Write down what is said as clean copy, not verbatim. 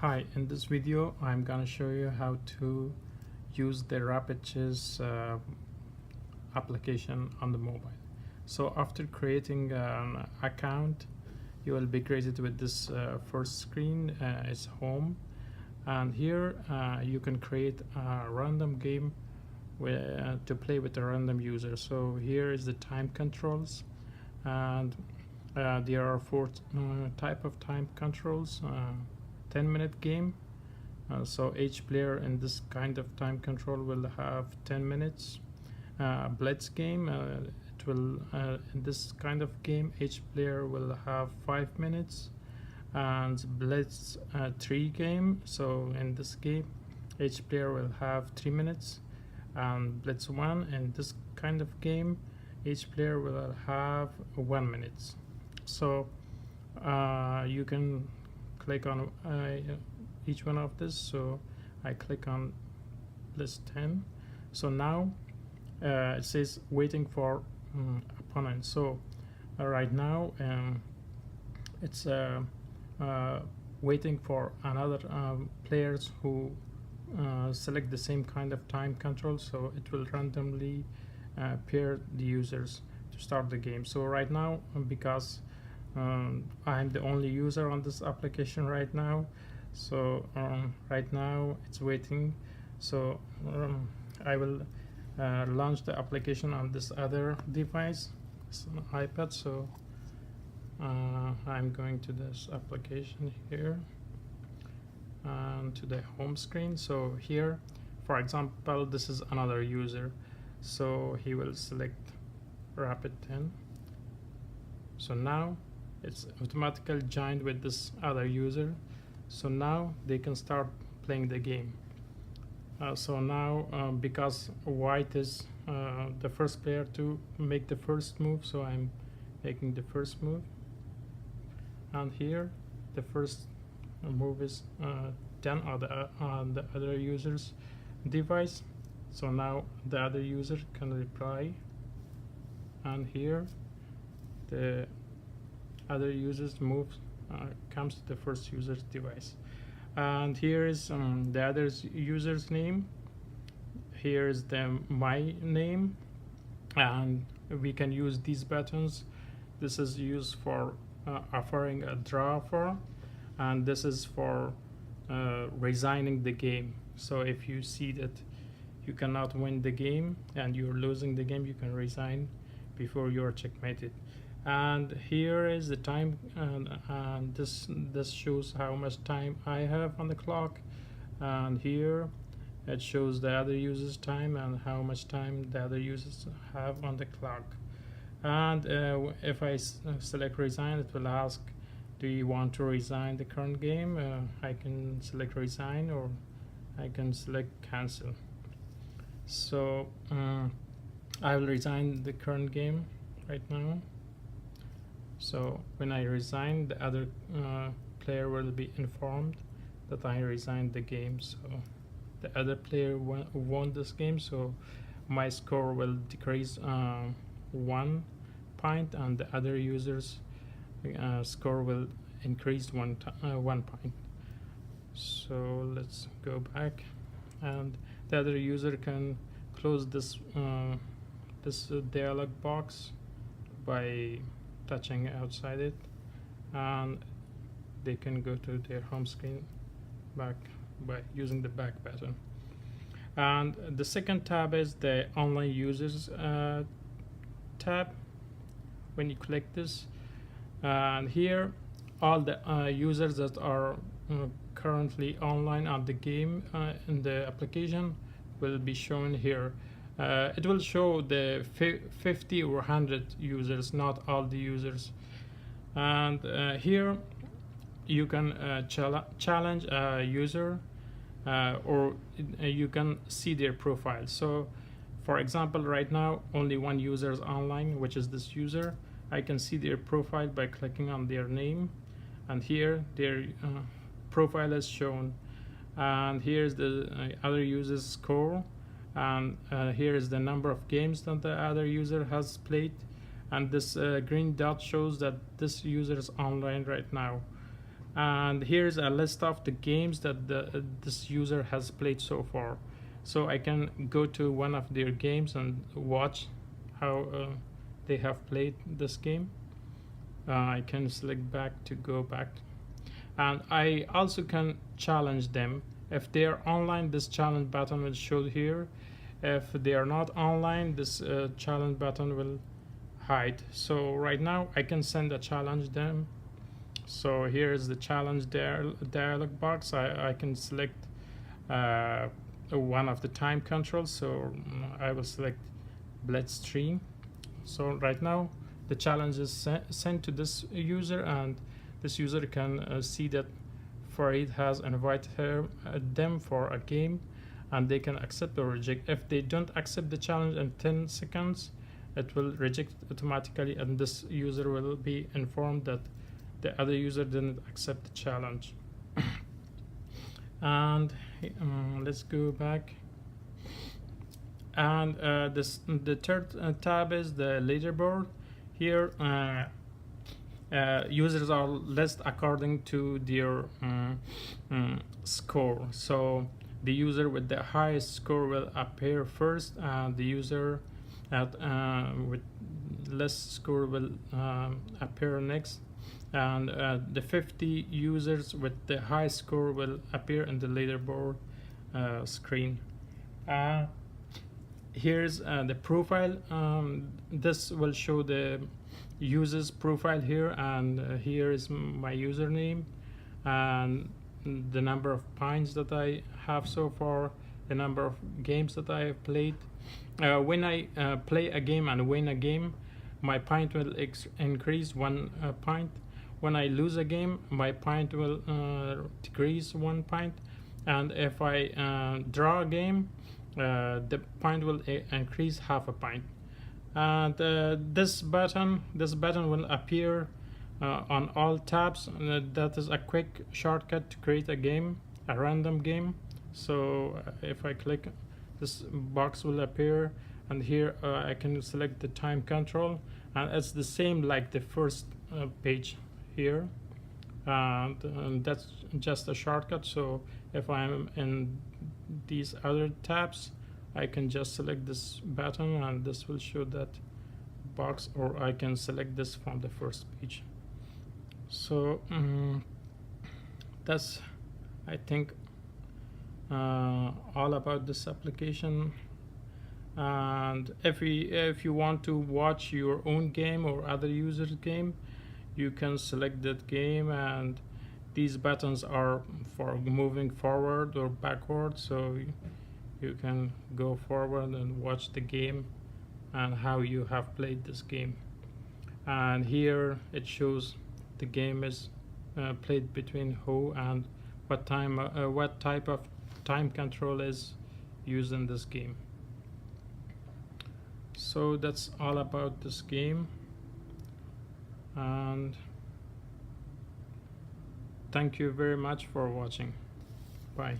Hi, in this video I'm gonna show you how to use the Rapid Chess application on the mobile. So after creating an account, you will be greeted with this first screen. It's home, and here you can create a random game to play with a random user. So here is the time controls, and there are four type of time controls. 10-minute game, so each player in this kind of time control will have 10 minutes. Blitz game, it will in this kind of game each player will have 5 minutes. And Blitz 3 game, so in this game each player will have 3 minutes. And Blitz 1, in this kind of game each player will have 1 minute. So you can click on each one of this. So I click on list 10. So now it says waiting for opponent. So right now it's waiting for another players who select the same kind of time control. So it will randomly pair the users to start the game. So right now, because I'm the only user on this application right now, so right now it's waiting. So I will launch the application on this other device. It's an iPad. So I'm going to this application here and to the home screen. So here, for example, this is another user, so he will select Rapid 10. So now it's automatically joined with this other user. So now they can start playing the game. So now because white is the first player to make the first move, so I'm making the first move, and here the first move is done on the other user's device. So now the other user can reply, and here the other user's move comes to the first user's device. And here is the other user's name. Here is my name, and we can use these buttons. This is used for offering a draw offer, and this is for resigning the game. So if you see that you cannot win the game and you're losing the game, you can resign before you're checkmated. And here is the time, and this shows how much time I have on the clock, and here it shows the other user's time and how much time the other users have on the clock. And if I select resign, it will ask, do you want to resign the current game? I can select resign, or I can select cancel. So I will resign the current game right now. So when I resign, the other player will be informed that I resigned the game. So the other player won this game, so my score will decrease 1 point, and the other user's score will increase 1 point. So let's go back, and the other user can close this this dialog box by touching outside it, and they can go to their home screen back by using the back button. And the second tab is the online users tab. When you click this, and here all the users that are currently online on the game in the application will be shown here. It will show the 50 or 100 users, not all the users. And here you can challenge a user, or you can see their profile. So for example, right now only one user is online, which is this user. I can see their profile by clicking on their name, and here their profile is shown, and here's the other user's score, and here is the number of games that the other user has played, and this green dot shows that this user is online right now. and here's a list of the games that this user has played so far. So I can go to one of their games and watch how they have played this game. I can select back to go back, and I also can challenge them. If they are online, this challenge button will show here. If they are not online, this challenge button will hide. So right now I can send a challenge them. So here is the challenge dialog box. I can select one of the time controls. So I will select Bloodstream. So right now the challenge is sent to this user, and this user can see that Farid has invited them for a game, and they can accept or reject. If they don't accept the challenge in 10 seconds, it will reject automatically, and this user will be informed that the other user didn't accept the challenge. And let's go back. And the third tab is the leaderboard. Here users are listed according to their score. So the user with the highest score will appear first, and the user with less score will appear next, and the 50 users with the high score will appear in the leaderboard screen. Here's the profile. This will show the user's profile here, and here is my username and the number of points that I have so far, the number of games that I have played. When I play a game and win a game, my point will increase 1 point. When I lose a game, my point will decrease 1 point, and if I draw a game, the point will increase half a point. And this button will appear on all tabs. That is a quick shortcut to create a game, a random game. So if I click, this box will appear, and here I can select the time control, and it's the same like the first page here, and that's just a shortcut. So if I'm in these other tabs, I can just select this button, and this will show that box, or I can select this from the first page. So that's, I think, all about this application. And if you want to watch your own game or other users' game, you can select that game, and these buttons are for moving forward or backward, so you can go forward and watch the game and how you have played this game. And here it shows the game is played between who and what time, what type of time control is used in this game. So that's all about this game, and thank you very much for watching. Bye.